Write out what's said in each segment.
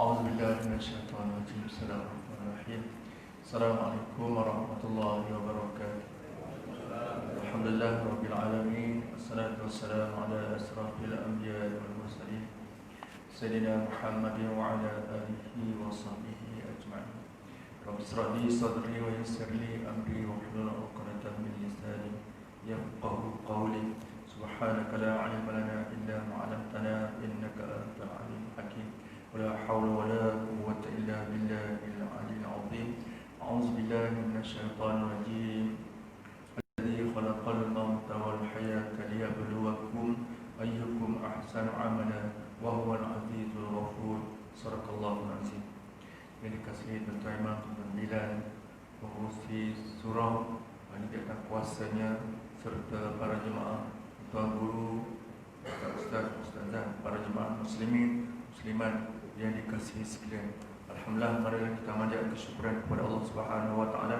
أعوذ بالله من الشيطان الرجيم. بسم الله الرحمن الرحيم. السلام عليكم ورحمة الله وبركاته. الحمد لله رب العالمين، والصلاة والسلام على أشرف الأنبياء والمرسلين سيدنا محمد وعلى آله وصحبه أجمعين. رب اشرح لي صدري ويسر لي أمري واحلل عقدة من لساني يفقهوا قولي. سبحانك لا علم لنا إلا ما علمتنا إنك أنت العليم الحكيم. ولا حول ولا قوة إلا بالله العلي العظيم. أعوذ بالله من الشيطان الرجيم. الذي خلق الموت والحياة ليبلوكم أيكم أحسن عملا وهو العزيز الغفور. صدق الله العظيم. Yang dikasihi tuan Imam Pembilan, pengurusi surau, panitia kuasanya serta para jemaah, tuan guru, ustaz, ustazah, para jemaah muslimin, muslimat yang dikasihi sekalian. Alhamdulillah, marilah kita manjat kesyukuran kepada Allah Subhanahu wa taala.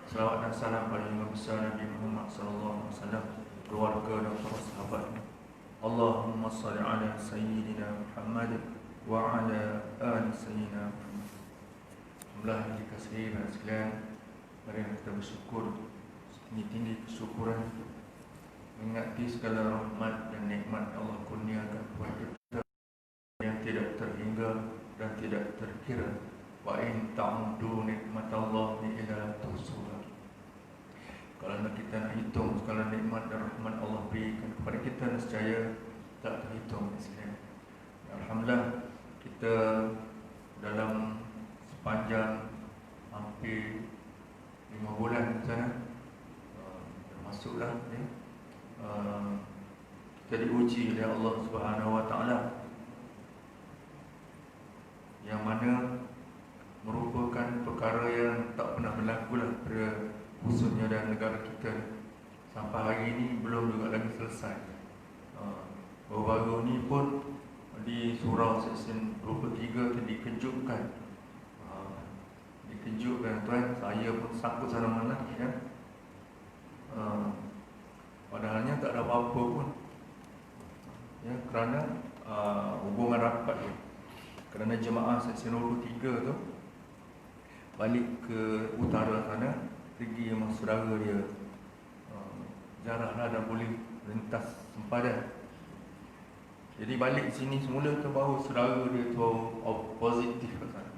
Selawat dan salam pada Imam besar Nabi Muhammad sallallahu alaihi wasallam, keluarga dan para sahabatnya. Allahumma shalli ala sayyidina Muhammad wa ala ali sayyidina Muhammad. Alhamdulillah, yang dikasihi dan sekalian, marilah kita bersyukur setinggi-tinggi kesyukuran, mengingati segala rahmat dan nikmat Allah kurniakan kepada kita yang tidak terhingga dan tidak terkira. Wa in ta'uddu nikmatallahi illa tuhsuha. Kalau kita nak hitung segala nikmat dan rahmat Allah berikan kepada kita, nescaya tak terhitung. Alhamdulillah, kita dalam sepanjang hampir 5 bulan sana, termasuklah kita diuji oleh Allah Subhanahu wa taala, yang mana merupakan perkara yang tak pernah berlaku lah pada khususnya dalam negara kita. Sampai hari ini belum juga lagi selesai. Baru-baru ni pun di surau Seksyen 23 kita dikejutkan tuan, saya pun takut sana mana ya. Padahalnya tak ada apa-apa pun ya, kerana hubungan rapat je. Kerana jemaah Seksyen 23 tu balik ke utara sana, pergi sama saudara dia, jaranglah dah boleh rentas sempadan. Jadi balik sini semula tu baru saudara dia tu positif kat sana.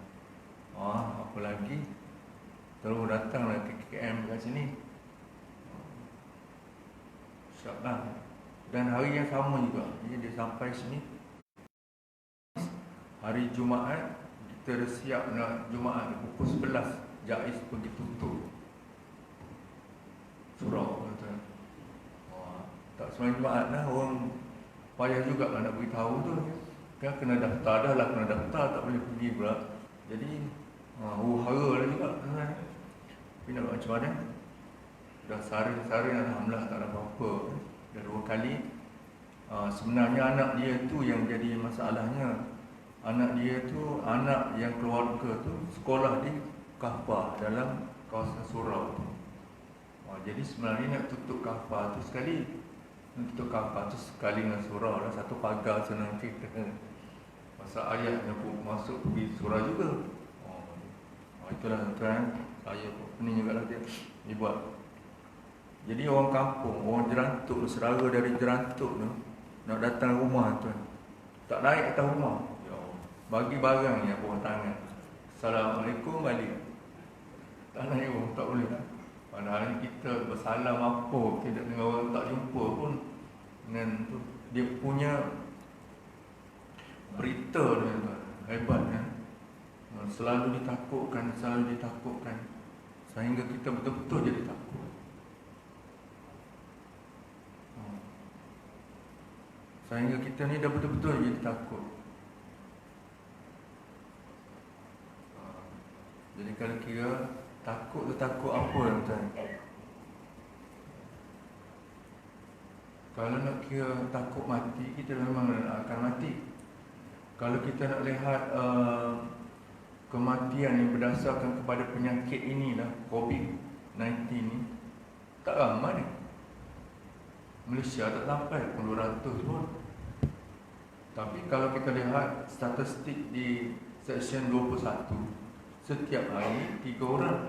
Apa lagi, terus datanglah ke KKM kat sini. InsyaAllah. Dan hari yang sama juga, jadi dia sampai sini hari Jumaat. Kita dah siap nak Jumaat pukul 11, Jais pergi tutup surau. Tak semua Jumaat lah, orang payah juga nak beritahu tu kan, kena daftar dah lah, kena daftar, tak boleh pergi pula. Jadi hara lah juga. Tapi nak macam mana, dah saring-saring, alhamdulillah tak ada apa-apa. Dah 2 kali. Sebenarnya anak dia tu yang jadi masalahnya. Anak dia tu, anak yang keluarga tu sekolah di Kahfah dalam kawasan surau tu. Jadi sebenarnya nak tutup Kahfah tu sekali, dengan surau lah, satu pagar senang cerita. Masa ayahnya pun masuk pergi surau juga. Itulah tuan, saya pun pening juga lah dia buat. Jadi orang kampung, orang Jerantuk, saudara dari Jerantuk tu nak datang rumah tuan, tak naik atas rumah, bagi barang ni bawah tangan, Assalamualaikum balik, tak naik pun, tak boleh. Padahal kita bersalam apa, tidak dengan orang tak jumpa pun, dengan tu dia punya berita dia hebat kan. Selalu ditakutkan, sehingga kita betul-betul jadi takut. Sehingga kita ni dah betul-betul jadi takut. Jadi kalau kira takut tu takut apa tuan? Kalau nak kira takut mati, kita memang akan mati. Kalau kita nak lihat kematian yang berdasarkan kepada penyakit inilah, COVID-19 ni, tak ramai ni. Malaysia tak sampai pun 200 pun. Tapi kalau kita lihat statistik di Seksyen 21. Setiap hari 3 orang.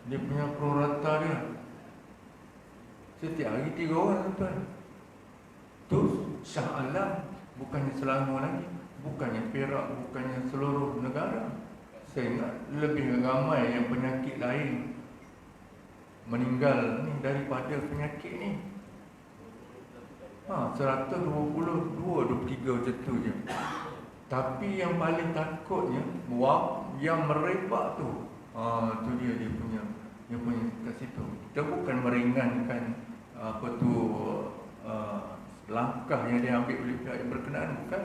Dia punya prorata dia. Setiap hari 3 orang, tuan. Tu Shah Alam. Bukannya Selangor lagi, bukannya Perak, bukannya seluruh negara. Saya ingat lebih ramai yang penyakit lain meninggal ni daripada penyakit ni. 122, 23 macam tu je. Tapi yang paling takutnya yang merebak tu. Tu dia punya kat situ. Kita bukan meringankan langkah yang diambil oleh pihak yang berkenaan, bukan.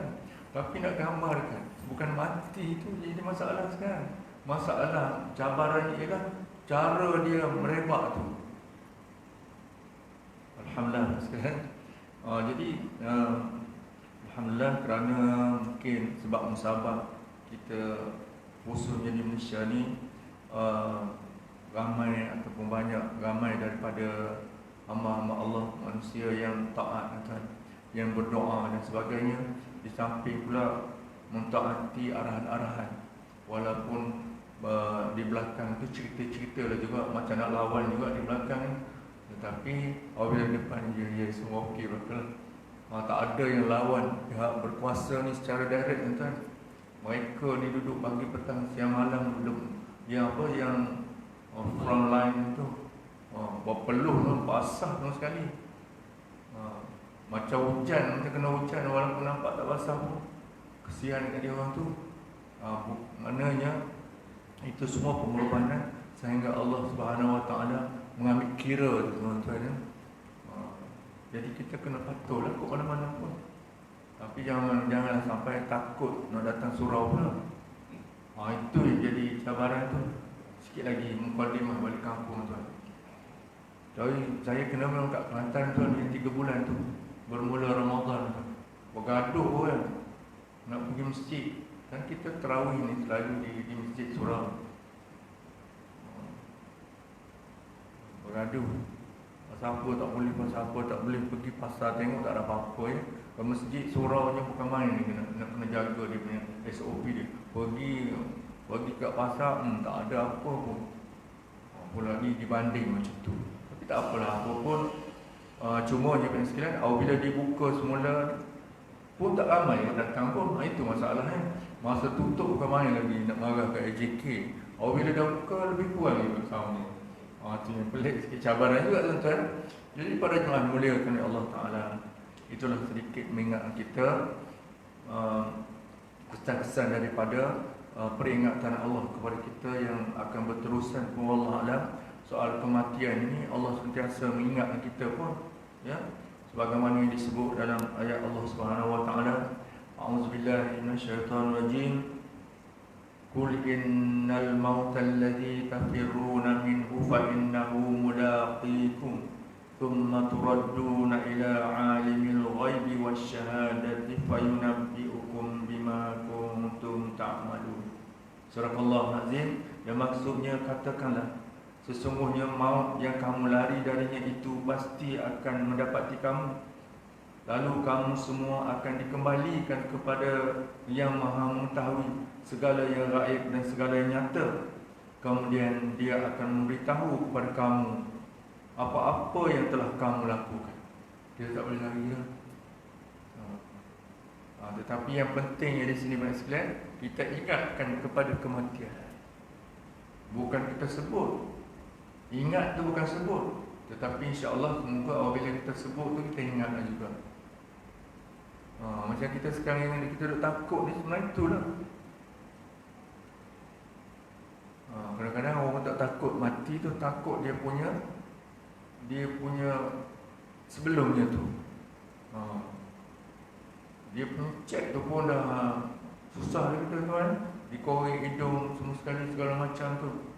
Tapi nak gambarkan, bukan mati itu jadi masalah sekarang. Masalah cabaran ialah cara dia merebak tu. Alhamdulillah sekarang. Jadi Alhamdulillah kerana mungkin sebab musabah kita khususnya di Malaysia ni ramai ataupun ramai daripada hamba-hamba Allah, manusia yang taat, yang berdoa dan sebagainya. Di samping pula mentaati arahan-arahan. Walaupun di belakang tu cerita-cerita lah juga, macam nak lawan juga di belakang. Tetapi apabila depan dia semua okey betul. Tak ada yang lawan pihak berkuasa ni secara direct, tuan. Mereka ni duduk pagi petang siang malam duduk yang front line tu. Berpeluh tu basah tu sekali. Macam hujan, macam kena hujan walaupun nampak tak basah pun. Kesian kat dia orang tu. Maknanya itu semua pengorbanan sehingga Allah Subhanahu Wa Taala mengambil kira tu, tuan-tuan. Jadi kita kena patuhlah kat mana-mana pun. Tapi janganlah sampai takut nak datang surau pula. Itu yang jadi cabaran tu. Sikit lagi mukadimah balik kampung, tuan. Jadi saya kena memang kat Kelantan, tuan, yang 3 bulan tu. Bermula Ramadan, bergaduh kan, nak pergi masjid. Kan kita tarawih ni selalu di masjid surau. Bergaduh pasal apa tak boleh pergi pasar tengok tak ada apa-apa ya. Ke masjid surau nya bukan main ni, kena jaga dia punya SOP dia. Pergi kat pasar tak ada apa pun. Pula lagi dibanding macam tu. Tapi tak apalah, apa pun. Cuma je pada sekalian, apabila dibuka semula pun tak ramai yang datang pun. Itu masalahnya. Masa tutup bukan main lagi nak marah kat AJK. Apabila dah buka lebih kurang lagi bersama. Itu yang pelik sikit, cabaran juga, tuan-tuan. Jadi pada jemaah muliakan Allah Ta'ala, itulah sedikit mengingatkan kita kesan-kesan daripada peringatan Allah kepada kita yang akan berterusan. Wallahu a'lam. Soal kematian ini Allah sentiasa mengingatkan kita pun, ya, sebagaimana yang disebut dalam ayat Allah Subhanahu Wa Taala, a'udzubillahi minasyaitonir rajim, qul innal mauta alladzi tafirruna minhu fa innahu mulaqikum thumma turadduna ila 'alimil ghaibi wasyahadati fayunabbi'ukum bima kuntum ta'malun. Surah Al-Azim. Yang maksudnya, katakanlah, sesungguhnya maut yang kamu lari darinya itu pasti akan mendapati kamu. Lalu kamu semua akan dikembalikan kepada yang maha mengetahui segala yang gaib dan segala yang nyata. Kemudian dia akan memberitahu kepada kamu apa-apa yang telah kamu lakukan. Dia tak boleh lari lah. Tetapi yang pentingnya di sini, banyak sekalian, kita ingatkan kepada kematian. Bukan kita sebut. Ingat tu bukan sebut, tetapi insya-Allah semoga apabila kita sebut tu kita ingatlah juga. Macam kita sekarang yang kita duk takut ni sebenarnya itulah. Kadang-kadang orang tak takut mati tu, takut dia punya sebelumnya tu. Dia punya cek tu pun dah susah dia kata, tuan. Dikorek hidung semua sekali segala macam tu.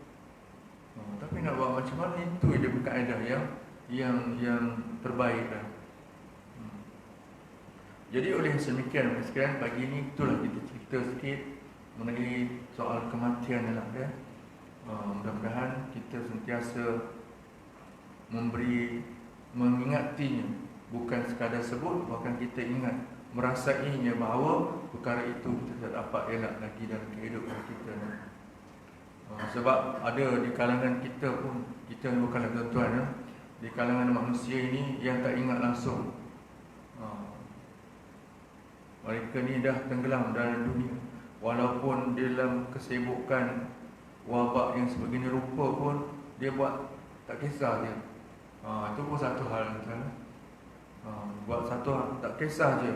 Tapi nak buat macam mana, itu dia kaedah yang terbaik lah. Jadi oleh sedemikian sekalian, pagi ni itulah kita cerita sikit mengenai soal kematian lah, ya. Mudah-mudahan kita sentiasa mengingatinya, bukan sekadar sebut, bahkan kita ingat merasainya bahawa perkara itu kita tak dapat elak lagi dalam kehidupan kita. Sebab ada di kalangan kita pun, kita ni bukanlah tuan-tuan, di kalangan manusia ini yang tak ingat langsung. Mereka ni dah tenggelam dalam dunia, walaupun dalam kesibukan wabak yang sebegini rupa pun dia buat tak kisah je. Itu pun satu hal, tuan. Buat satu hal, tak kisah je.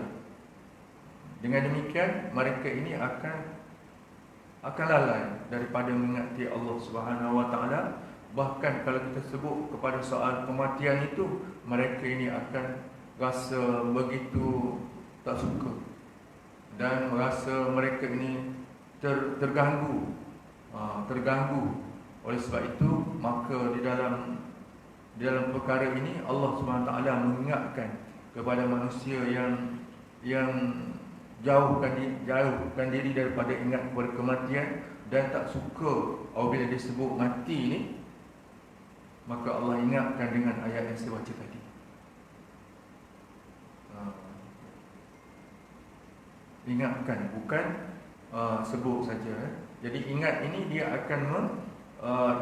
Dengan demikian mereka ini akan lalai daripada mengingati Allah Subhanahu Wa Taala. Bahkan kalau kita sebut kepada soal kematian itu, mereka ini akan rasa begitu tak suka dan merasa mereka ini terganggu. Oleh sebab itu, maka di dalam perkara ini Allah Subhanahu Wa Taala mengingatkan kepada manusia yang jauhkan diri daripada ingat kepada kematian dan tak suka apabila disebut mati ni, maka Allah ingatkan dengan ayat yang saya baca tadi. Ingatkan, bukan sebut saja. Jadi ingat ini dia akan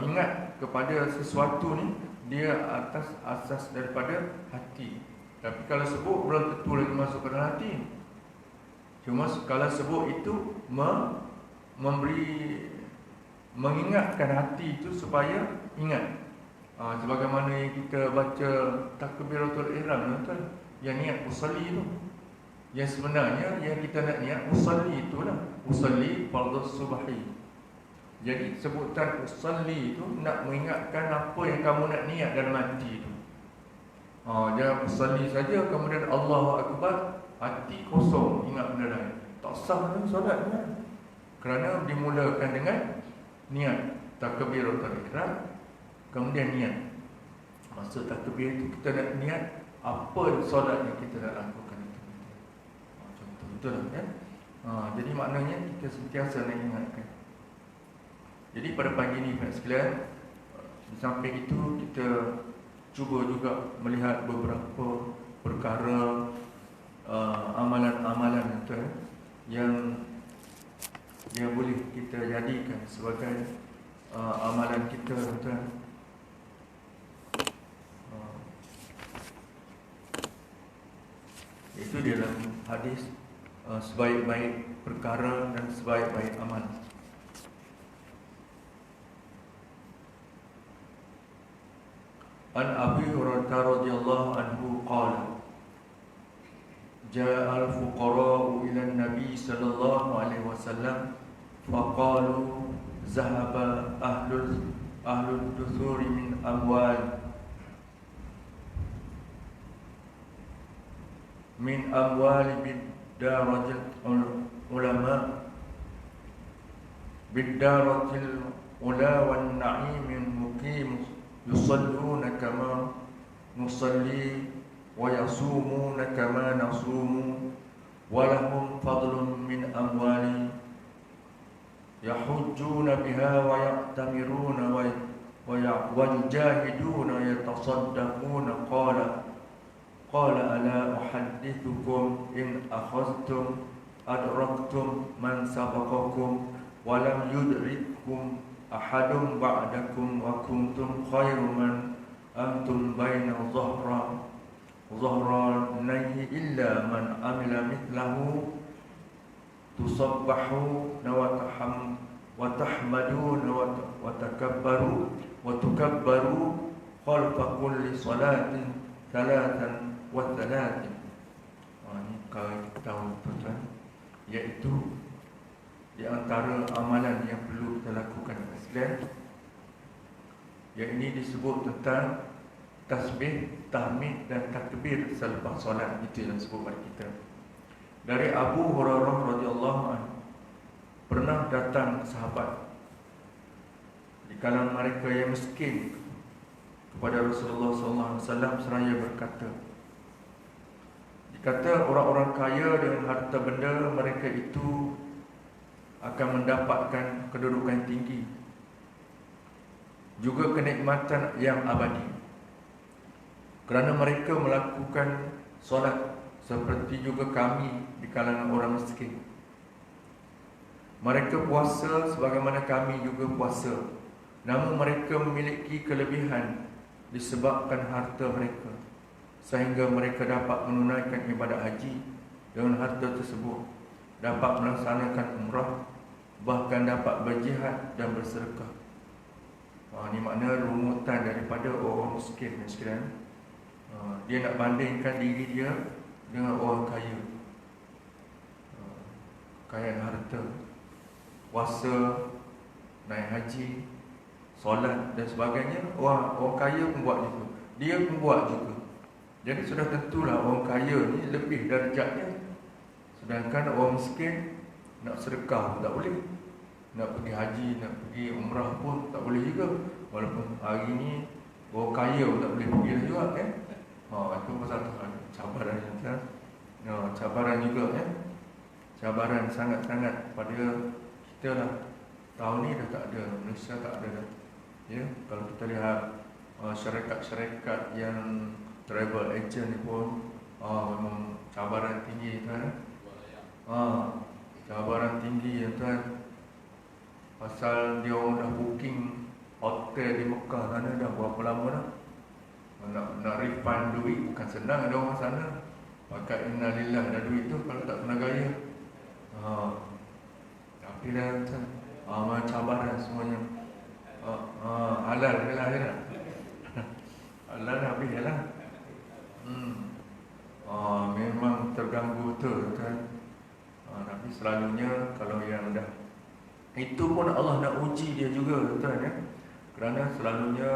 ingat kepada sesuatu ni, dia atas asas daripada hati. Tapi kalau sebut belum tentu lagi masuk ke dalam hati. Cuma kalau sebut itu mengingatkan hati itu supaya ingat. Sebagaimana yang kita baca takbiratul ihram, yang niat usalli itu, yang sebenarnya yang kita nak niat usalli itulah, usalli fardhu subhi. Jadi sebutan usalli itu nak mengingatkan apa yang kamu nak niat dalam hati itu. Jangan usalli saja kemudian Allahu Akbar, hati kosong, ingat benda lain, tak sah dengan solatnya. Kerana dimulakan dengan niat takbiratul ihram, kemudian niat. Maksud takbir itu kita nak niat apa solat yang kita nak lakukan itu. Contoh itulah kan. Jadi maknanya kita sentiasa nak ingatkan. Jadi pada pagi ini Pak sekalian, di samping itu kita cuba juga melihat beberapa perkara amalan-amalan itu yang boleh kita jadikan sebagai amalan kita, tuan. Itu dalam hadis sebaik-baik perkara dan sebaik-baik amal. An Abi Hurairah radhiyallahu anhu qala jaa al-fuqara'u ila an-nabi sallallahu alaihi wasallam faqalu zahaba ahlul dusuri min amwali bid-daratil ulama bid-daratil ula wan na'imil muqim yusalluna kama nusalli wa yasumuna kama nasumu wa lahum fadlun min amwali yahujjuna biha wa ya'tamiruna wa yujahiduna yatasaddaquna qala ala uhaddithukum in akhadhtum adraktum man sabaqakum wa lam yudrikkum ahadun ba'dakum wa kuntum khairu man antum baina dhahranayhi illa man amila mithlahu tusabbahu wa tahmadun wa tukabbaru khalfa kulli salatin thalathan wa thalathin. Ini kalau kita tahu, tuan-tuan, iaitu di antara amalan yang perlu kita lakukan sekalian, yang ini disebut tentang tasbih, tahmid dan takbir selepas solat. Itu yang disebut pada kita. Dari Abu Hurairah radhiyallahu anhu, pernah datang sahabat di kalangan mereka yang miskin kepada Rasulullah sallallahu alaihi wasallam seraya berkata, dikata orang-orang kaya dengan harta benda mereka itu akan mendapatkan kedudukan tinggi, juga kenikmatan yang abadi, kerana mereka melakukan solat seperti juga kami di kalangan orang miskin. Mereka puasa sebagaimana kami juga puasa, namun mereka memiliki kelebihan disebabkan harta mereka, sehingga mereka dapat menunaikan ibadat haji dengan harta tersebut, dapat melaksanakan umrah, bahkan dapat berjihad dan bersedekah. Ini makna rumutan daripada orang miskin sekalian. Dia nak bandingkan diri dia dengan orang kaya. Kekayaan harta, puasa, naik haji, solat dan sebagainya. Orang kaya pun buat juga, dia pun buat juga. Jadi sudah tentulah orang kaya ni lebih darjatnya. Sedangkan orang miskin nak sedekah pun tak boleh, nak pergi haji, nak pergi umrah pun tak boleh juga. Walaupun hari ni orang kaya pun tak boleh pergi juga kan. Itu pasal cabaran kan. Cabaran juga kan. Cabaran sangat-sangat pada kita lah. Tahun ni dah tak ada, Malaysia tak ada dah. Ya, kalau kita lihat syarikat-syarikat yang travel agent ni pun memang cabaran tinggi tuan. Cabaran tinggi ya tuan. Pasal dia orang dah booking hotel di Mekah sana dah berapa lama dah. Nak refund duit bukan senang ada orang sana. Pakai innalillah dah duit tu kalau tak kena gaya. Tapi dah tuan, cabaran semuanya. Halal je lah kan. Halal habis je lah. Memang terganggu betul kan. Tapi selalunya kalau yang dah itu pun Allah nak uji dia juga tuan ya. Kerana selalunya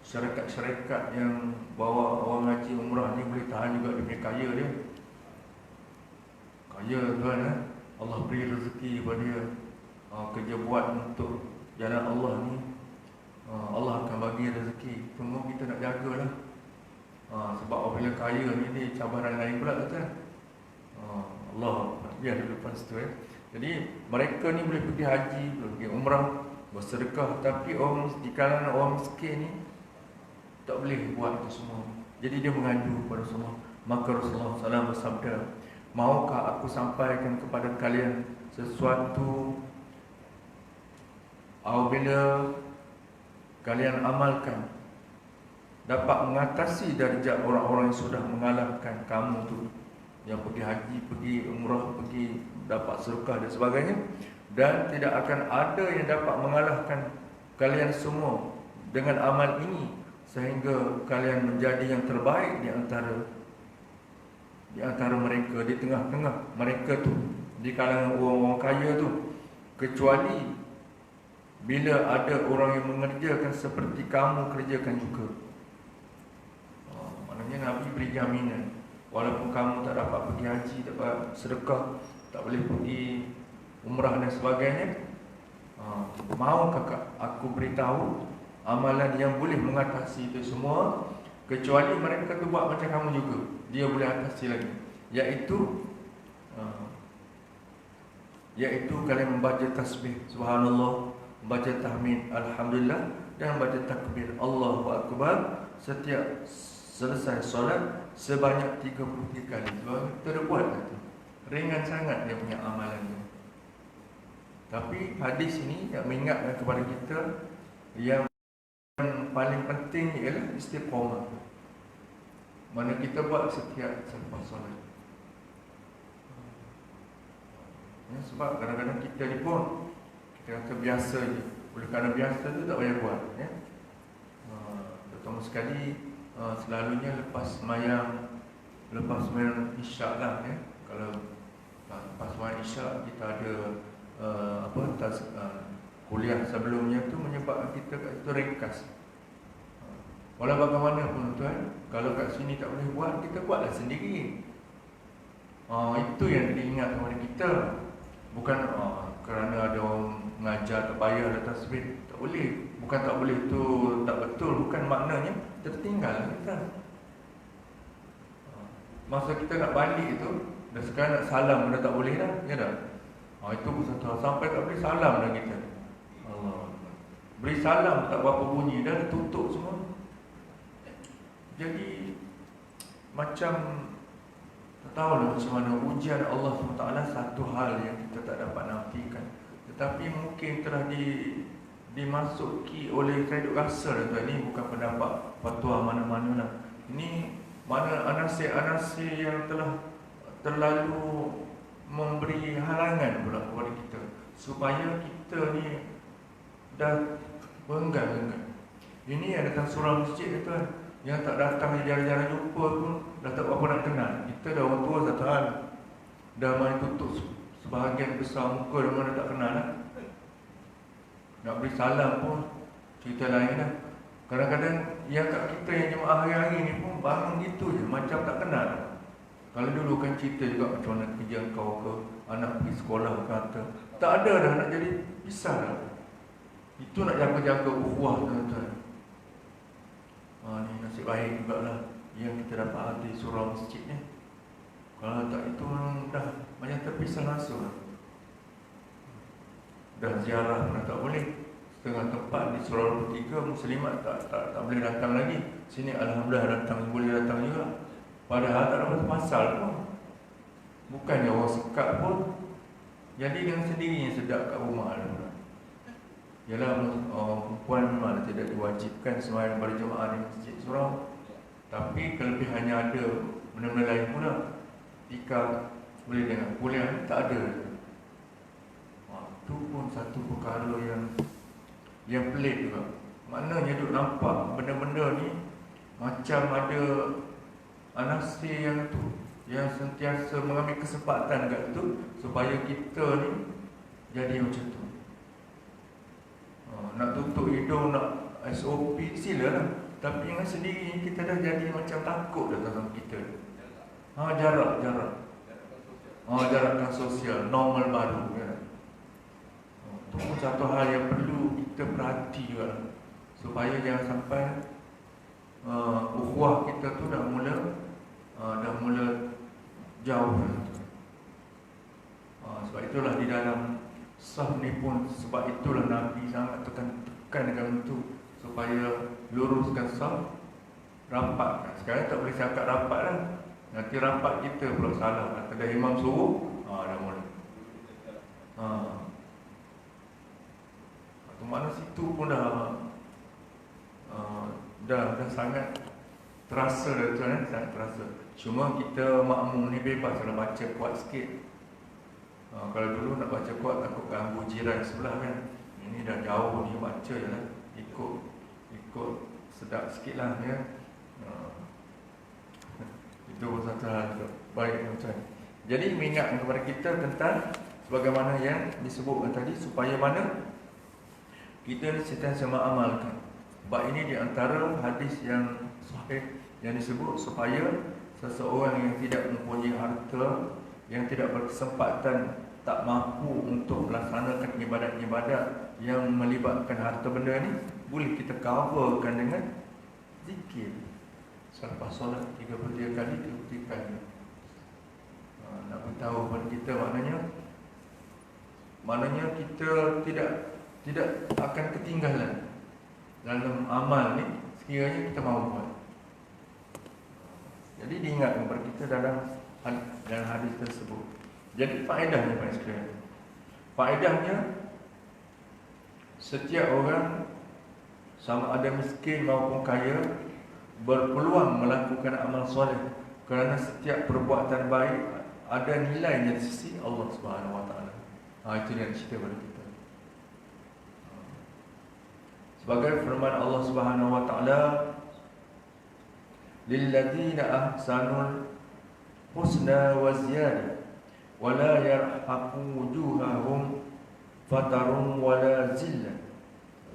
syarikat-syarikat yang bawa orang haji umrah ni boleh tahan juga dia punya kaya dia. Kaya tuan ya. Allah beri rezeki kepada dia. Kerja buat untuk jalan Allah ni, Allah akan bagi rezeki. Cuma kita nak jagalah. Sebab apabila kaya ni dia cabaran lain pula tuan. Allah biar dulu lepas tu ya. Jadi mereka ni boleh pergi haji, boleh pergi umrah, bersedekah, tapi orang di kalangan orang miskin ni tak boleh buat itu semua. Jadi dia mengadu kepada Rasulullah. Maka Rasulullah SAW bersabda, maukah aku sampaikan kepada kalian sesuatu apabila kalian amalkan dapat mengatasi darjat orang-orang yang sudah mengalahkan kamu tu, yang pergi haji, pergi umrah, pergi dapat sedekah dan sebagainya, dan tidak akan ada yang dapat mengalahkan kalian semua dengan amal ini sehingga kalian menjadi yang terbaik di antara mereka, di tengah-tengah mereka tu, di kalangan orang-orang kaya tu, kecuali bila ada orang yang mengerjakan seperti kamu kerjakan juga. Maknanya Nabi beri jaminan, walaupun kamu tak dapat pergi haji, tak dapat sedekah, tak boleh pergi umrah dan sebagainya, maukah aku beritahu amalan yang boleh mengatasi itu semua, kecuali mereka tu buat macam kamu juga, dia boleh atasi lagi, iaitu kalian membaca tasbih subhanallah, membaca tahmid alhamdulillah, dan membaca takbir Allahu Akbar setiap selesai solat sebanyak 33 kali. Sebab kita dah buat tu. Ringan sangat dia punya amalan tu. Tapi hadis ini yang mengingatkan kepada kita yang paling penting ialah istiqamah. Mana kita buat setiap selepas solat. Ya, sebab kadang-kadang kita ni pun kita kata biasa je. Oleh kerana biasa tu tak payah buat ya. Terutama sekali selalunya lepas semayang isyak lah ya. Kalau lepas semayang isyak kita ada kuliah sebelumnya tu menyebabkan kita kat situ ringkas. Walau bagaimanapun tuan, kalau kat sini tak boleh buat, kita buatlah sendiri. Itu yang diingat kepada kita. Bukan kerana ada orang mengajar tak payah ada tasbih, tak boleh. Bukan tak boleh tu tak betul, bukan maknanya tertinggal kita. Masa kita nak balik tu, dah sekarang nak salam dah tak boleh dah, ya dah. Itu satu sampai tak boleh salam dah kita. Allah. Beri salam tak berapa bunyi dah tutup semua. Jadi macam Tak tahu lah macam mana. Ujian Allah SWT satu hal yang kita tak dapat nafikan, tetapi mungkin telah dimasuki oleh, saya duk rasa lah tuan, ni bukan pendapat fatwa mana-mana lah. Ini mana anasir-anasir yang telah terlalu memberi halangan pula kepada kita, supaya kita ni dah berenggan-enggan. Ini yang datang surau masjid tu kan, yang tak datang jarang-jarang jumpa pun dah tak apa nak kenal. Kita dah orang tua satu hal, dah main tutup sebahagian besar muka dah mana tak kenal lah. Nak beri salam pun cerita lain lah. Kadang-kadang yang kat kita yang jemaah hari-hari ni pun bangun gitu je, macam tak kenal. Kalau dulu kan cerita juga macam mana kerja kau ke, anak pergi sekolah ke kata, tak ada dah, nak jadi pisah dah. Itu nak jaga-jaga ukhuwah tuan-tuan. Ni nasib baik jugalah yang kita dapat di surau masjid ni. Kalau tak itu dah banyak terpisah langsung lah. Dah ziarah pun tak boleh. Setengah tempat di surau 3 muslimat tak boleh datang lagi. Sini alhamdulillah datang, boleh datang juga. Padahal tak dapat pasal pun. Bukannya orang sekat pun. Jadi dengan sendirinya sedap kat rumah lah. Yalah, perempuan memang tidak diwajibkan sembahyang berjemaah di masjid surau. Tapi kelebihannya ada benda-benda lain pula. Jika boleh dengan kuliah tak ada. Itu pun satu perkara yang pelik juga. Maknanya duk nampak benda-benda ni macam ada anasir yang tu, yang sentiasa mengambil kesempatan kat tu supaya kita ni jadi macam tu. Nak tutup hidung, nak SOP, silalah. Tapi dengan sendiri kita dah jadi macam takut dah tentang kita. Jarak jarakkan sosial, normal baru kan. Itu pun satu hal yang perlu kita perhati juga, supaya jangan sampai ukhuwah kita tu dah mula jauh. Sebab itulah di dalam sah ni pun, sebab itulah Nabi sangat tekan dengan itu, supaya luruskan sah, rapatkan. Sekarang tak boleh cakap rapat lah, nanti rapat kita pula salah. Kata dah imam suruh, dah mula. Mana situ pun dah sangat terasa dah tuan, sangat terasa. Cuma kita makmum ni bebas kalau baca kuat sikit. Kalau dulu nak baca kuat takut ganggu jiran sebelah kan. Ini dah jauh ni, baca je lah, ikut sedap sikit lah ya. Itu satu hal baik tuan. Jadi mengingat kepada kita tentang sebagaimana yang disebutkan tadi, supaya mana kita sentiasa mengamalkan. Sebab ini di antara hadis yang sahih yang disebut, supaya seseorang yang tidak mempunyai harta, yang tidak berkesempatan, tak mampu untuk melaksanakan ibadat-ibadat yang melibatkan harta benda ni, boleh kita coverkan dengan zikir. Selepas solat 33 kali, 33 kali. Nak beritahu kepada kita, maknanya kita tidak akan ketinggalan dalam amal ni sekiranya kita mahu buat. Jadi diingat kepada kita dalam hadis tersebut. Jadi faedahnya Pak sekalian, faedahnya setiap orang, sama ada miskin maupun kaya, berpeluang melakukan amal soleh, kerana setiap perbuatan baik ada nilainya di sisi Allah Subhanahu Wa Taala. Itu yang cerita pada kita. Sebagai firman Allah Subhanahu Wa Taala, lilladzina ahsanul husna wa ziyadah wala yarhaqu wujuhahum fatarun wala zillah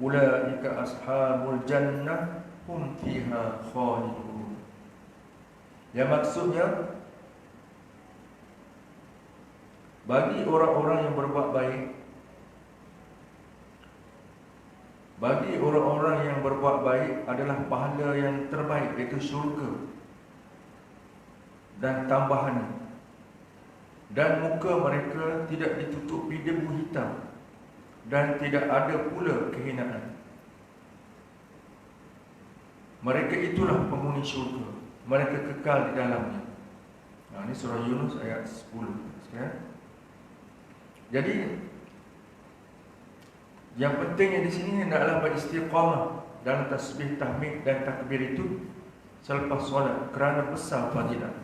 ulaika ashabul jannah hum fiha khalidun. Yang maksudnya, bagi orang-orang yang berbuat baik, bagi orang-orang yang berbuat baik adalah pahala yang terbaik, iaitu syurga dan tambahan. Dan muka mereka tidak ditutupi debu hitam, dan tidak ada pula kehinaan. Mereka itulah penghuni syurga, mereka kekal di dalamnya. Ini surah Yunus ayat 10. Sekian. Jadi yang pentingnya di sini hendaklah beristiqamah dalam tasbih, tahmid dan takbir itu selepas solat kerana besar fadilat.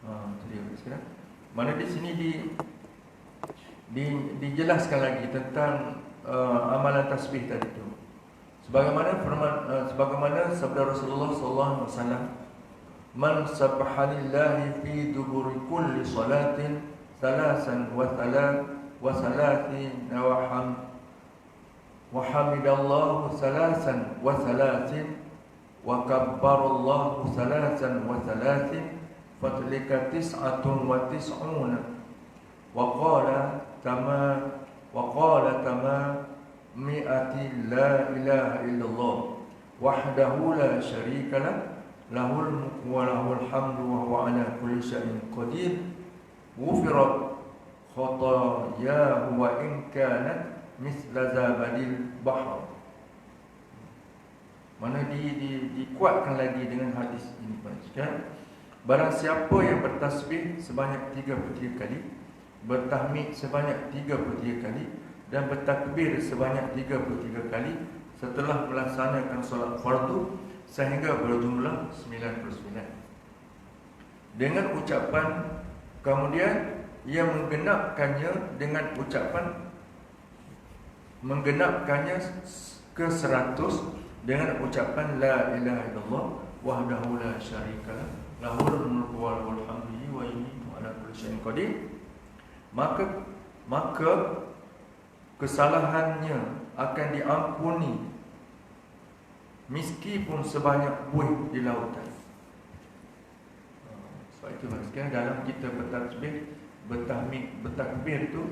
Itu dia sekarang. Mana di sini dijelaskan lagi tentang amalan tasbih tadi itu. Sebagaimana sabda Rasulullah sallallahu alaihi wasallam, "Man sabbahalillahi fi duburi kulli salatin salasan wa salasin wa hamidallahu salasan wa salasin wa kabbarallahu salasan wa salasin fatlika tis'atun wa tis'una wa qala mi'ati la ilaha illallah wahdahu la syarika lah lahul mulku wa lahul hamdu wa huwa ala kulli syai'in qadir ghufirat khatayahu wa in kanat misla zabadil bahr." Mana dikuatkan lagi dengan hadis ini kan? Barang siapa yang bertasbih sebanyak 33 kali, bertahmid sebanyak 33 kali dan bertakbir sebanyak 33 kali setelah melaksanakan solat fardu sehingga berjumlah 99. Dengan ucapan, kemudian ia menggenapkannya ke 100 dengan ucapan la ilaha illallah wahdahu la syarikalah lahul mulku wa lahul hamdu wa yuhyi ala kulli syai'in qadir, maka kesalahannya akan diampuni meskipun sebanyak buih di lautan. Sebab itu sekarang dalam kita bertasbih, bertahmid, bertakbir tu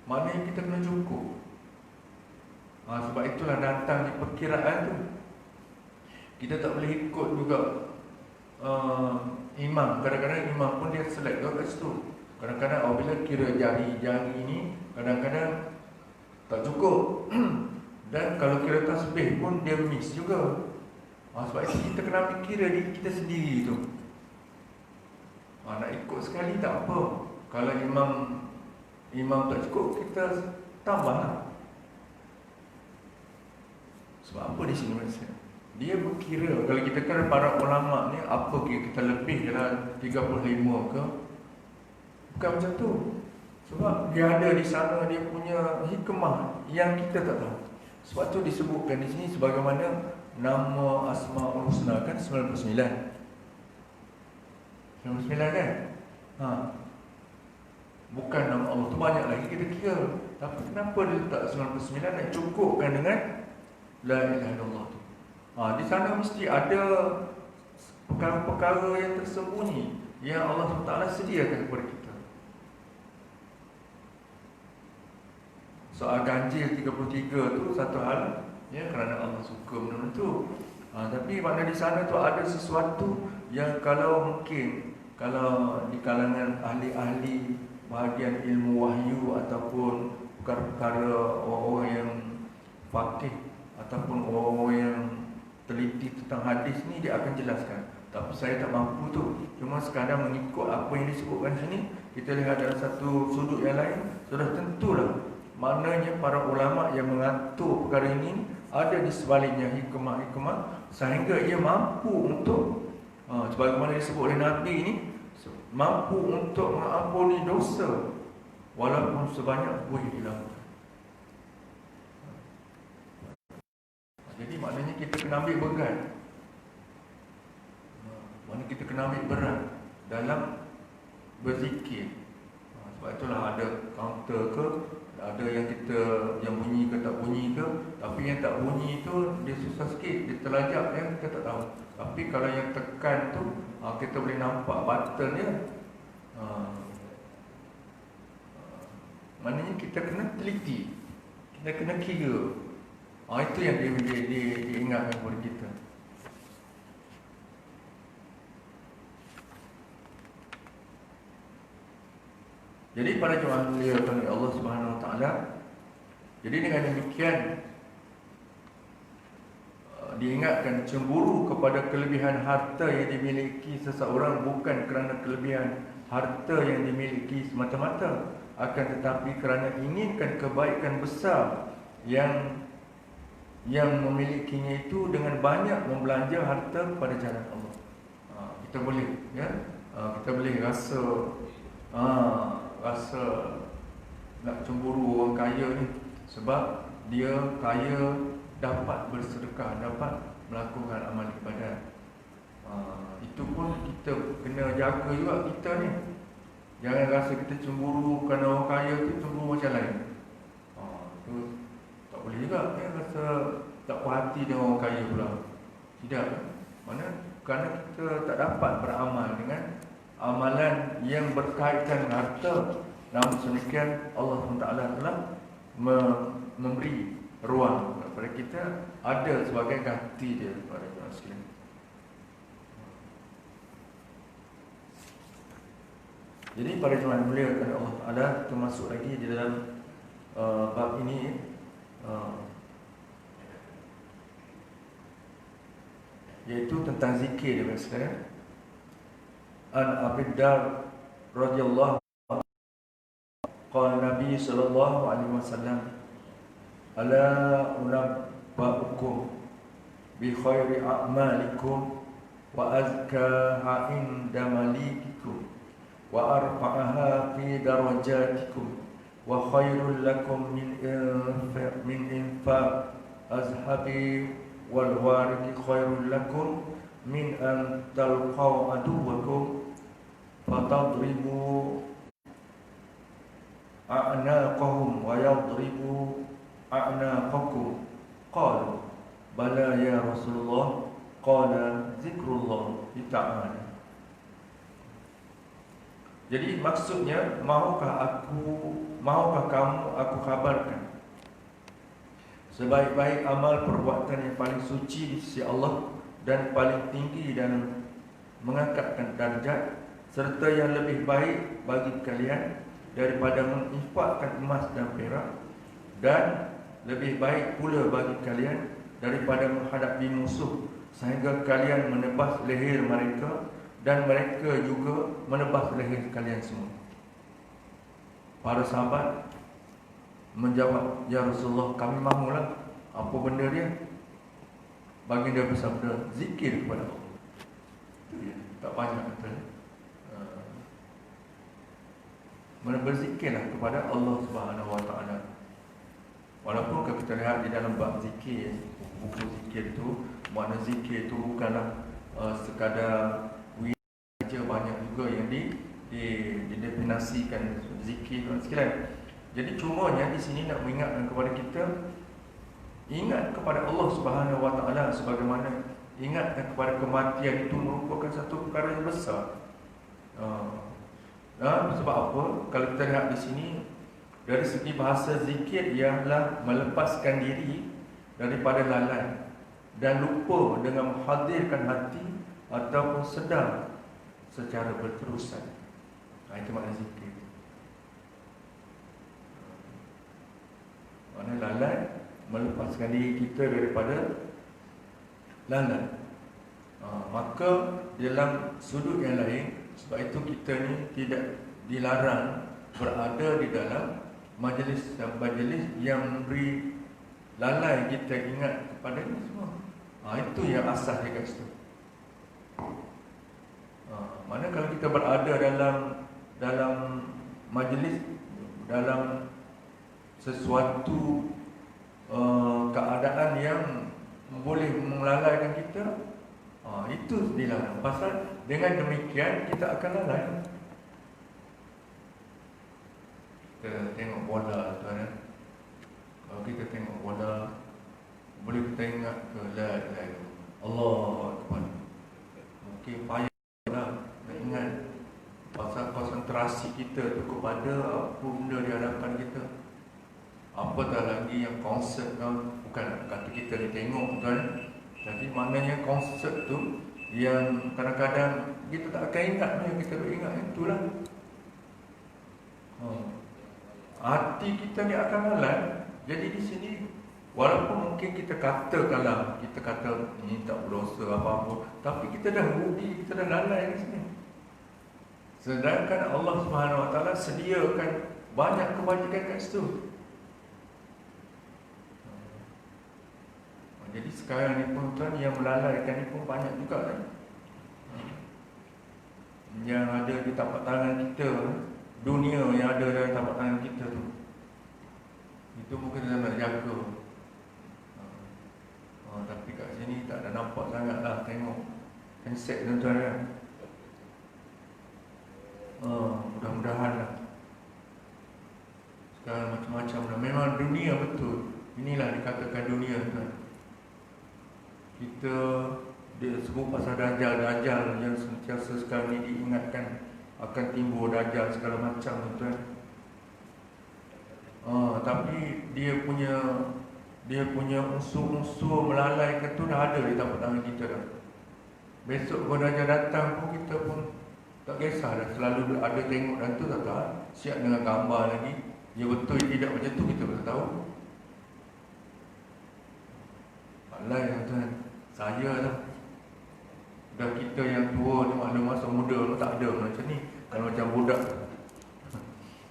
maknanya kita kena cukup. Sebab itulah datang di perkiraan tu kita tak boleh ikut juga imam. Kadang-kadang imam pun dia select kat situ. Kadang-kadang apabila kira jari-jari ni kadang-kadang tak cukup. Dan kalau kira tasbih pun dia miss juga. Sebab itu kita kena ambil kira diri kita sendiri tu. Nak ikut sekali tak apa. Kalau imam tak cukup, kita tambahlah. Sebab apa di sini maksudnya? Dia berkira. Kalau kita kan para ulama ni, apa kita lebih dalam 35 ke? Bukan macam tu. Sebab dia ada di sana, dia punya hikmah yang kita tak tahu. Sebab tu disebutkan di sini sebagaimana nama Asmaul Husna kan 99. 99 kan? Bukan nama Allah tu banyak lagi kita kira. Tapi kenapa dia letak 99 nak cukupkan dengan la ilaha illallah tu? Di sana mesti ada perkara-perkara yang tersembunyi yang Allah SWT sediakan kepada kita. Soal ganjil 33 tu satu hal, ya, kerana Allah suka benda tu. Tapi makna di sana tu ada sesuatu yang kalau mungkin, kalau di kalangan ahli-ahli bahagian ilmu wahyu ataupun perkara-perkara orang yang faqih ataupun orang yang teliti tentang hadis ni, dia akan jelaskan. Tapi saya tak mampu tu. Cuma sekadar mengikut apa yang disebutkan sini, kita lihat dalam satu sudut yang lain, sudah tentulah maknanya para ulama yang mengatur perkara ini ada di sebaliknya hikmah-hikmah sehingga ia mampu untuk sebagaimana disebut oleh Nabi ini, mampu untuk mengampuni dosa walaupun sebanyak buih di lautan. Jadi maknanya kita kena ambil berat. Maknanya kita kena ambil berat dalam berzikir. Sebab itulah ada counter ke, ada yang kita yang bunyi ke tak bunyi ke. Tapi yang tak bunyi tu dia susah sikit, dia terlajak yang kita tak tahu. Tapi kalau yang tekan tu kita boleh nampak button dia. Maknanya kita kena teliti, kita kena kira. Itu yang diingatkan kepada kita. Jadi para jemaah mulia oleh Allah Subhanahu Wa Taala, jadi dengan demikian diingatkan cemburu kepada kelebihan harta yang dimiliki seseorang bukan kerana kelebihan harta yang dimiliki semata-mata, akan tetapi kerana inginkan kebaikan besar yang memilikinya itu dengan banyak membelanja harta pada jalan Allah. Kita boleh, ya, kita boleh rasa nak cemburu orang kaya ni sebab dia kaya, dapat bersedekah, dapat melakukan amal ibadat. Itu pun kita kena jaga juga kita ni. Jangan rasa kita cemburu kerana orang kaya tu cemburu macam lain. Itu tak boleh juga, ya, rasa tak puas hati dengan orang kaya pula. Tidak. Mana kerana kita tak dapat beramal dengan amalan yang berkaitan dengan harta. Namun demikian Allah SWT telah memberi ruang kepada kita ada sebagai ganti dia kepada Muslim. Jadi para jemaah mulia kepada Allah Taala, termasuk lagi di dalam bab ini yaitu tentang zikir ya sekalian. An Abi Dar radhiyallahu qala Nabi sallallahu alaihi wasallam ala unabbuukum bi khairi a'malikum wa azkaha inda malikikum wa arfa'aha fi darajatikum wa khairul lakum min infaq azhabi wal wariki khairul lakum min an talqaw aduwakum fatadribu a'naqahum wa yadribu a'naqakum. Qalu bala ya Rasulullah. Qala zikrullah ta'ala. Jadi maksudnya, maukah kamu aku kabarkan sebaik-baik amal perbuatan yang paling suci di sisi Allah dan paling tinggi dalam mengangkatkan darjat, serta yang lebih baik bagi kalian daripada menginfakkan emas dan perak, dan lebih baik pula bagi kalian daripada menghadapi musuh sehingga kalian menebas leher mereka dan mereka juga menebas leher kalian semua. Para sahabat menjawab, ya Rasulullah, kami mahulah. Apa benda dia? Baginda bersabda, zikir kepada Allah. Itu dia, tak banyak betul. Berzikirlah kepada Allah Subhanahu Wa Taala. Walaupun kalau kita lihat di dalam bab zikir, buku zikir itu, makna zikir itu bukanlah sekadar saja, banyak juga yang didefinisikan zikir sekalian. Jadi cumanya di sini nak mengingatkan kepada kita, ingat kepada Allah Subhanahu Wa Taala sebagaimana ingatkan kepada kematian itu merupakan satu perkara yang besar. Sebab apa? Kalau kita lihat di sini dari segi bahasa zikir ialah melepaskan diri daripada lalai dan lupa dengan menghadirkan hati ataupun sedar secara berterusan. Itu makna zikir. Makna lalai, melepaskan diri kita daripada lalai. Maka dalam sudut yang lain, sebab itu kita ni tidak dilarang berada di dalam majlis yang memberi lalai kita ingat kepada ini semua. Itu yang asas dia kat situ. Mana kalau kita berada dalam majlis, dalam sesuatu keadaan yang boleh melalaikan kita, itu dilarang. Pasal dengan demikian kita akan lalai. Kita tengok bola tuan. Kalau kita tengok bola, boleh kita ingat ke la ilaha illallah, Allahu akbar. Mungkin payahlah nak ingat, pasal konsentrasi kita tu kepada apa benda di hadapan kita. Apatah lagi yang konsert kan, bukan kata kita ni tengok kan. Jadi maknanya konsert tu yang kadang-kadang kita tak akan ingat, yang kita ingat itulah. Hati kita ni akan lalai. Jadi di sini Walaupun mungkin kita katakanlah, kita kata ni tak berdosa apa-apa, tapi kita dah rugi, kita dah lalai di sini. Sedangkan Allah Subhanahu Wa Taala sediakan banyak kebajikan kat situ. Jadi sekarang ni pun tuan, yang melalaikan ni pun banyak juga kan. Yang ada di tapak tangan kita, dunia yang ada dalam tapak tangan kita tu, itu bukan kita nak jaga. Tapi kat sini tak ada nampak sangat lah. Tengok handset tuan-tuan kan. Mudah-mudahan lah. Sekarang macam-macam lah. Memang dunia betul. Inilah dikatakan dunia tuan. Kita dia sebut pasal dajjal yang sentiasa sekarang ni diingatkan akan timbul dajjal segala macam tuan. Tapi dia punya unsur-unsur melalaikan tu dah ada di tapak tangan kita dah. Besok kalau dajjal datang pun kita pun tak kisah dah. Selalu ada tengok dan tu tak siap dengan gambar lagi. Ya betul tidak macam tu kita tak tahu. Alai tuan. Saya lah. Dah kita yang tua ni maklum masa muda tak ada macam ni. Kalau macam budak.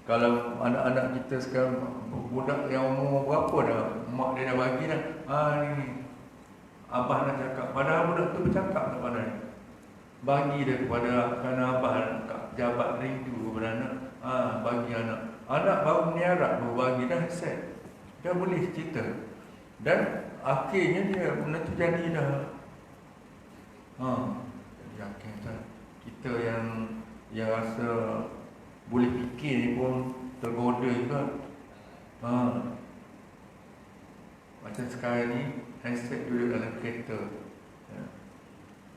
Kalau anak-anak kita sekarang, budak yang umur berapa dah, mak dia dah bagi dah, ni abah nak cakap. Padahal budak tu bercakap tak pandai. Bagi dia kepada kerana abah nak jabat rindu kepada anak. Bagi anak. Anak baru meniarak, baru bagi dah set. Dah boleh cerita. Dan akhirnya dia benda tu jadi dah. Yakin tak? Kita yang rasa boleh fikir ni pun tergoda juga. Macam sekarang ni handset duduk dalam kereta,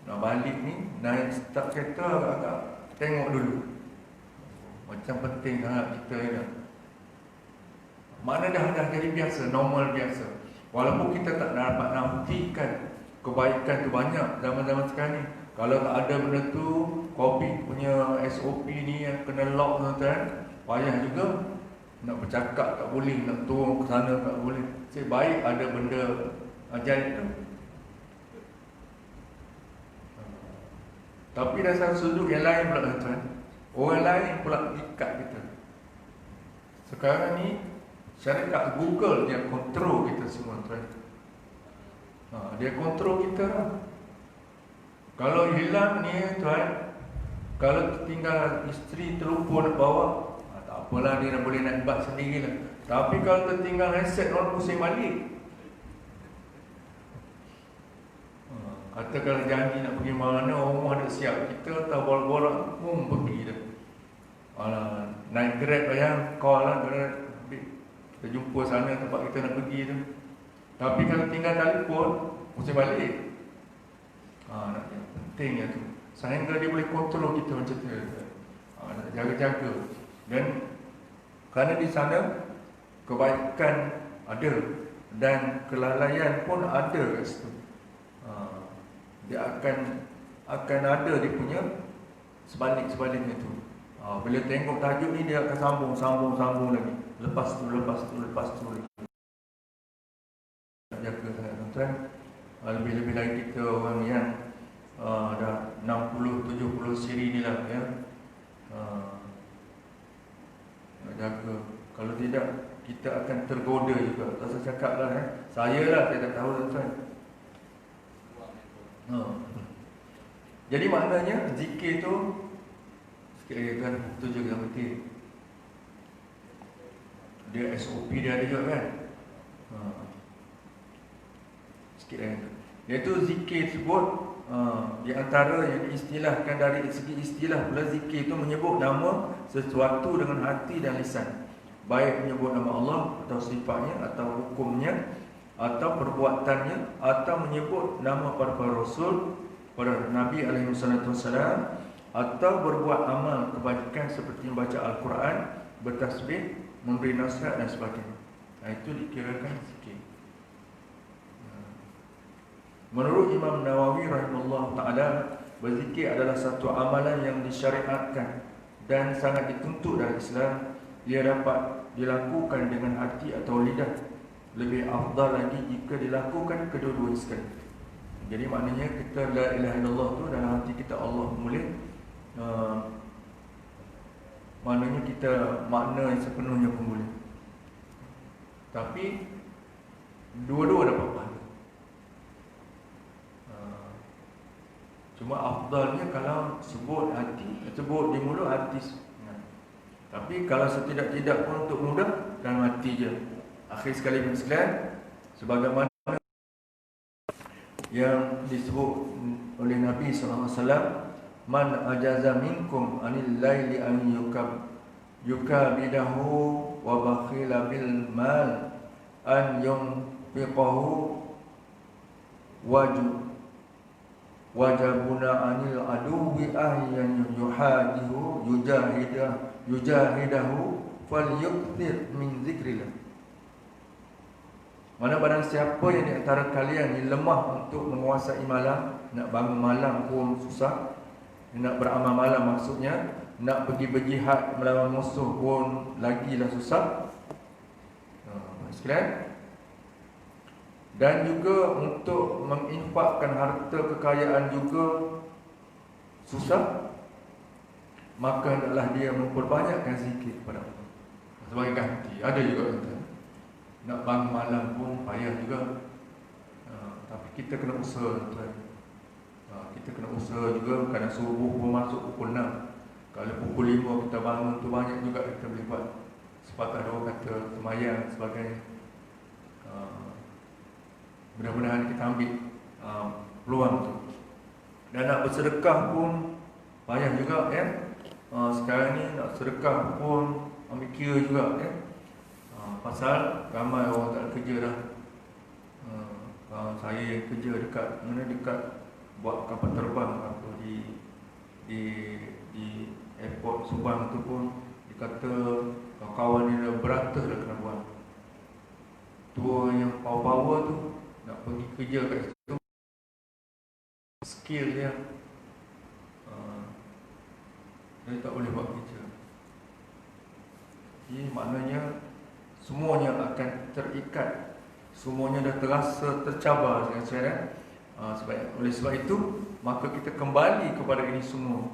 nak balik ni, naik start kereta agak-agak tengok dulu. Macam penting sangat kita ni. Mana dah jadi biasa, normal biasa. Walaupun kita tak dapat nampikan kebaikan tu banyak zaman-zaman sekarang ni. Kalau tak ada benda tu, COVID punya SOP ni yang kena lock tuan-tuan, payah juga. Nak bercakap tak boleh, nak turun ke sana tak boleh. Baik ada benda ajaib tu. Tapi dari satu sudut yang lain pula tuan, orang lain pula ikat kita. Sekarang ni syarikat Google yang kontrol kita semua tuan. Dia kontrol kita lah. Kalau hilang ni tuan, kalau tinggal isteri terlupa nak bawa, tak apalah, dia dah boleh nak bak sendirilah. Tapi kalau tertinggal handset, orang pusing balik. Katakanlah janji nak pergi mana, rumah dah siap, kita tak borak-borak pergi dah. Naik Grab lah yang call lah, kita jumpa sana tempat kita nak pergi tu. Tapi kalau tinggal telefon, pusing balik. Pentingnya tu. Sehingga dia boleh kontrol kita macam tu. Nak jaga-jaga. Dan kerana di sana kebaikan ada dan kelalaian pun ada kat situ. Dia akan ada dia punya sebalik-sebaliknya tu. Bila tengok tajuk ni dia akan sambung lagi. Lepas tu lagi. Jaga sangat tuan-tuan. Lebih-lebih lagi kita orang yang dah 60-70 siri ni lah ya. Nak jaga. Kalau tidak, kita akan tergoda juga. Tak usah cakap lah saya tak tahu tuan-tuan. Jadi maknanya zikir tu, sikit lagi tuan, tu juga yang penting. Dia SOP dia ada juga kan. Sikit lagi. Iaitu zikir tersebut, di antara yang diistilahkan dari segi istilah pula, zikir itu menyebut nama sesuatu dengan hati dan lisan. Baik menyebut nama Allah atau sifatnya atau hukumnya atau perbuatannya, atau menyebut nama para rasul, para nabi alaihi wassalam, atau berbuat amal kebajikan seperti membaca Al-Quran, bertasbih, memberi nasihat dan sebagainya. Itu dikirakan zikir. Menurut Imam Nawawi rahimahullah ta'ala, berzikir adalah satu amalan yang disyariatkan dan sangat dituntut dalam Islam. Ia dapat dilakukan dengan hati atau lidah, lebih afdal lagi jika dilakukan kedua-dua sekali. Jadi maknanya kita la ilaha illallah tu dalam hati kita Allah mulih, maknanya kita makna yang sepenuhnya pun boleh. Tapi dua-dua dapat pahala. Cuma afdalnya kalau sebut hati, sebut di mulut hati. Tapi kalau setidak-tidak pun untuk mudah dalam hati je. Akhir sekali sekalian, sebagaimana yang disebut oleh Nabi SAW, man ajaza minkum anil laili an yukabidahu wa bakhila bil mal an yunfiqahu wajabuna anil aduwi ahyan yujahidahu falyukthir min zikrillah. Mana barang siapa yang di antara kalian yang lemah untuk menguasai malam, nak bangun malam pun susah, nak beramal malam maksudnya, nak pergi berjihad melawan musuh pun lagilah susah. Sekalian, dan juga untuk menginfakkan harta kekayaan juga susah, maka hendaklah dia memperbanyakkan zikir kepada Allah sebagai ganti. Ada juga kata nak bangun malam pun payah juga, tapi kita kena usaha tuan. Kita kena usaha juga. Kadang subuh pun masuk pukul 6, kalau pukul 5 kita bangun tu banyak juga kita boleh buat. Sepatah dua kata semayang sebagainya. Mudah-mudahan kita ambil peluang tu. Dan nak bersedekah pun payah juga ya. Sekarang ni nak sedekah pun ambil kira juga ya. Pasal ramai orang tak ada kerja dah. Saya yang kerja dekat mana, dekat buat kapal terbang apa di airport Subang tu pun dikata kawan dia dah beratus dah kena buat. Tua yang power tu nak pergi kerja kat situ, skill dia dia tak boleh buat kerja. Jadi maknanya semuanya akan terikat, semuanya dah terasa tercabar dengan saya. Oleh sebab itu, maka kita kembali kepada ini semua.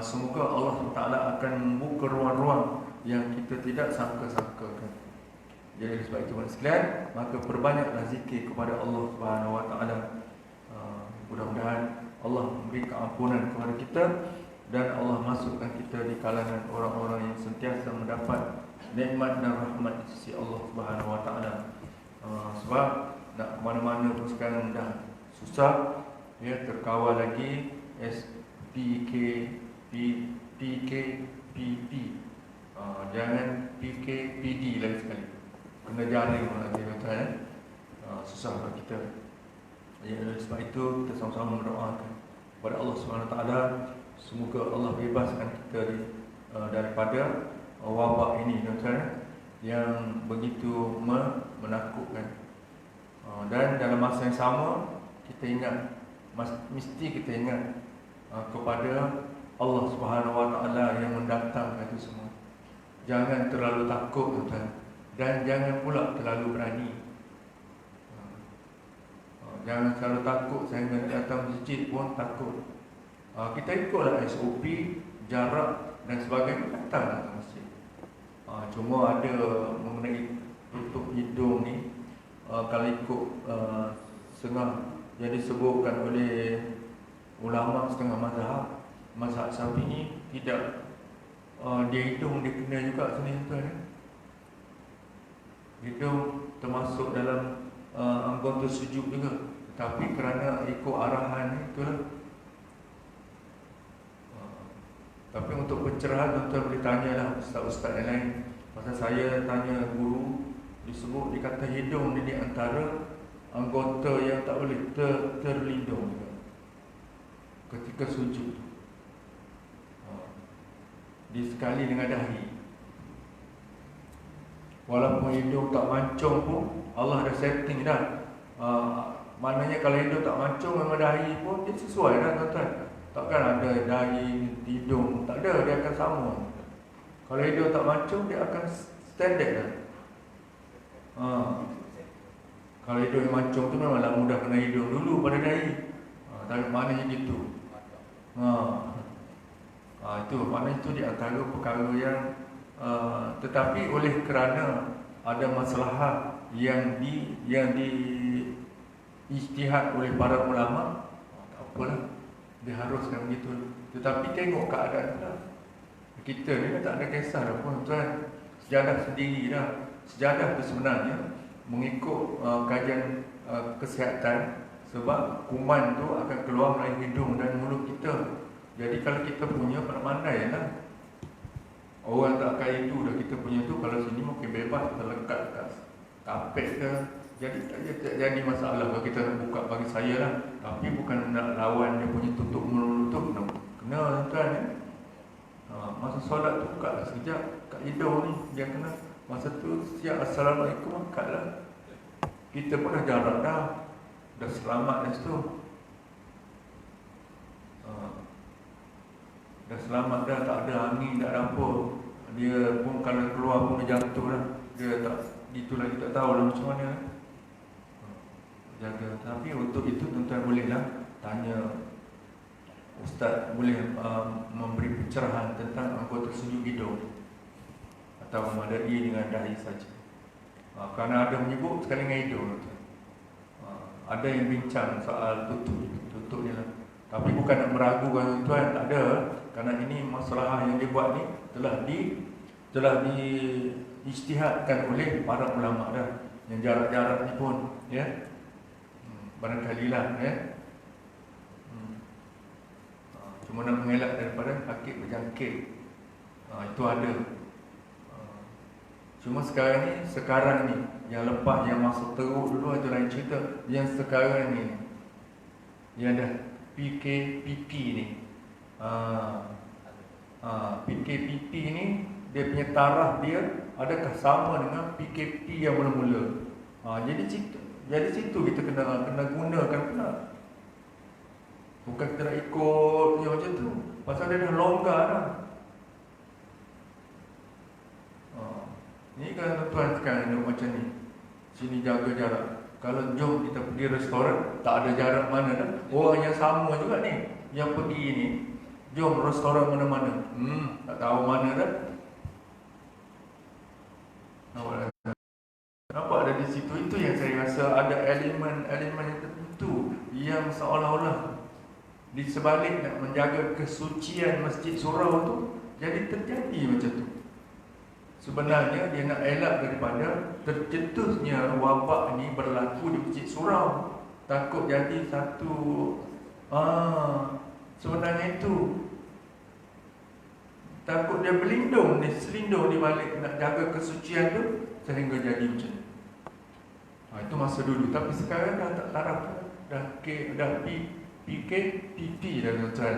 Semoga Allah Taala akan membuka ruang-ruang yang kita tidak sangka-sangkakan. Jadi sebab itu sekalian, maka perbanyaklah zikir kepada Allah Subhanahu Wa Taala. Mudah-mudahan Allah memberi keampunan kepada kita dan Allah masukkan kita di kalangan orang-orang yang sentiasa mendapat nikmat dan rahmat di sisi Allah Subhanahu Wa Taala. Sebab nak ke mana-mana pun sekarang dah susah ya, terkawal lagi PKPD. Jangan PKPD lagi sekali. Kena jaring nanti kata susah bagi kita. Ya, sebab itu kita sama-sama mendoakan kepada Allah Subhanahu Wa Taala, semoga Allah bebaskan kita daripada wabak ini yang begitu menakutkan. Dan dalam masa yang sama kita ingat, mesti kita ingat kepada Allah Subhanahu Wa Taala yang mendatangkan itu semua. Jangan terlalu takut tuan, dan jangan pula terlalu berani. Jangan terlalu takut sehingga datang masjid pun takut. Kita ikutlah SOP, jarak dan sebagainya, datanglah ke masjid. Cuma ada mengenai tutup hidung ni, kalau ikut setengah yang disebutkan oleh ulama setengah mazhab Syafi'i, tidak, dia hidung dia kena juga sini tuan. Hidung termasuk dalam anggota sujud juga, tapi kerana ikut arahan itulah. Tapi untuk pencerahan tuan boleh tanyalah ustaz-ustaz yang lain. Pasal saya tanya guru, disebut dikata hidung ni di antara anggota yang tak boleh terlindung juga ketika sujud. Disekali dengan dahi. Walaupun hidung tak mancung pun Allah dah setting dah. Maknanya kalau hidung tak mancung dengan dahi pun dia sesuai dah tuan-tuan. Takkan ada dahi, hidung, tak ada, dia akan sama. Kalau hidung tak mancung, dia akan standard dah. Kalau hidung yang mancung tu memanglah mudah kena hidung dulu pada dahi. Tapi maknanya gitu. Itu maknanya itu di antara perkara yang tetapi oleh kerana ada masalah yang di ijtihad oleh para ulama, tak apalah, dia haruskan begitu. Tetapi tengok keadaan dah. Kita ni dah tak ada kisah dah pun tuan. Sejadah sendiri dah. Sejadah tu sebenarnya mengikut kajian kesihatan, sebab kuman tu akan keluar melalui hidung dan mulut kita. Jadi kalau kita punya pandai lah. Orang tak pakai itu dah, kita punya tu kalau sini mungkin bebas terlekat kat kapet ke. Jadi tak jadi masalah kalau kita nak buka bagi saya lah. Tapi bukan nak lawan dia punya tutup mulut tu. Kena tuan ya. Masa solat tu buka lah sekejap kat hidung ni, dia kena. Masa tu siap Assalamualaikum angkat lah. Kita pun dah jarak dah. Dah selamat dah situ. Dah selamat dah, tak ada angin, tak ada apa. Dia pun kalau keluar pun dia jatuh lah. Dia tak, itu lagi tak tahu lah macam mana. Jaga. Tapi untuk itu tuan-tuan bolehlah tanya Ustaz, boleh memberi pencerahan tentang anggota sejuk hidung atau memadai dengan dahi saja. Kerana ada menyebut sekali dengan hidung. Ada yang bincang soal tutup ni lah. Tapi bukan nak meragukan tuan, tak ada. Kerana ini masalah yang dia buat ni telah di ijtihadkan oleh para ulama dah. Yang jarak-jarak ni pun ya. Barangkali lah ya. Cuma nak mengelak daripada sakit berjangkit. Itu ada. Cuma sekarang ni yang lepas yang masuk teruk dulu itu lain cerita. Yang sekarang ni yang dah PKPP ni. PKPP ni dia punya taraf dia adakah sama dengan PKP yang mula-mula. Jadi situ kita kena gunakan pula. Bukan kita nak ikut dia macam tu. Pasal dia dah longgar dah. Ni kan tuan sekarang duduk macam ni. Sini jaga jarak. Kalau jom kita pergi restoran, tak ada jarak mana dah. Orang yang sama juga ni, yang pergi ni, jom restoran mana-mana. Tak tahu mana dah. Nampak ada di situ. Itu yang saya rasa ada elemen-elemen yang tertentu yang seolah-olah di sebalik nak menjaga kesucian Masjid Surau tu, jadi terjadi macam tu. Sebenarnya dia nak elak daripada tercetusnya wabak ni berlaku di Masjid Surau. Takut jadi satu sebenarnya itu. Takut dia selindung di balik nak jaga kesucian tu sehingga jadi macam ni. Itu masa dulu. Tapi sekarang dah tak taraf dah. Dah PKPP dah tuan.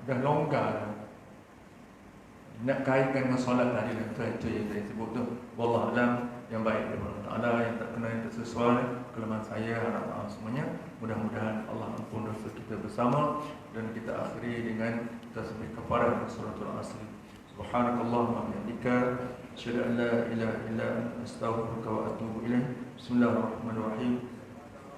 Dah longgar dah. Nak kaitkan dengan solat tadi lah tuan, itu yang saya sebut tu. Wallah alam, yang baik daripada Allah Ta'ala, yang tak kena, yang tak sesuai kelemahan saya, harap maaf semuanya. Mudah-mudahan Allah ampun dosa kita bersama. Dan kita akhiri dengan tasbih kafarah suratul Asr. Subhanakallahumma wa bihamdika, asyhadu an la ilaha illa anta, astaghfiruka wa atubu ilaik. Bismillahirrahmanirrahim.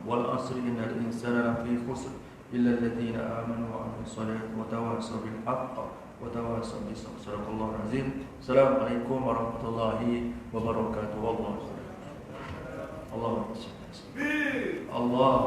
Wal asri innal insana lafi khusr illa alladhina amanu wa 'amilus salihati wa tawassaw bil haqq wa tawassaw bis sabr. Sadaqallahul azim. Assalamualaikum warahmatullahi wabarakatuh. Wallahu a'lam. Allahumma salli. Allah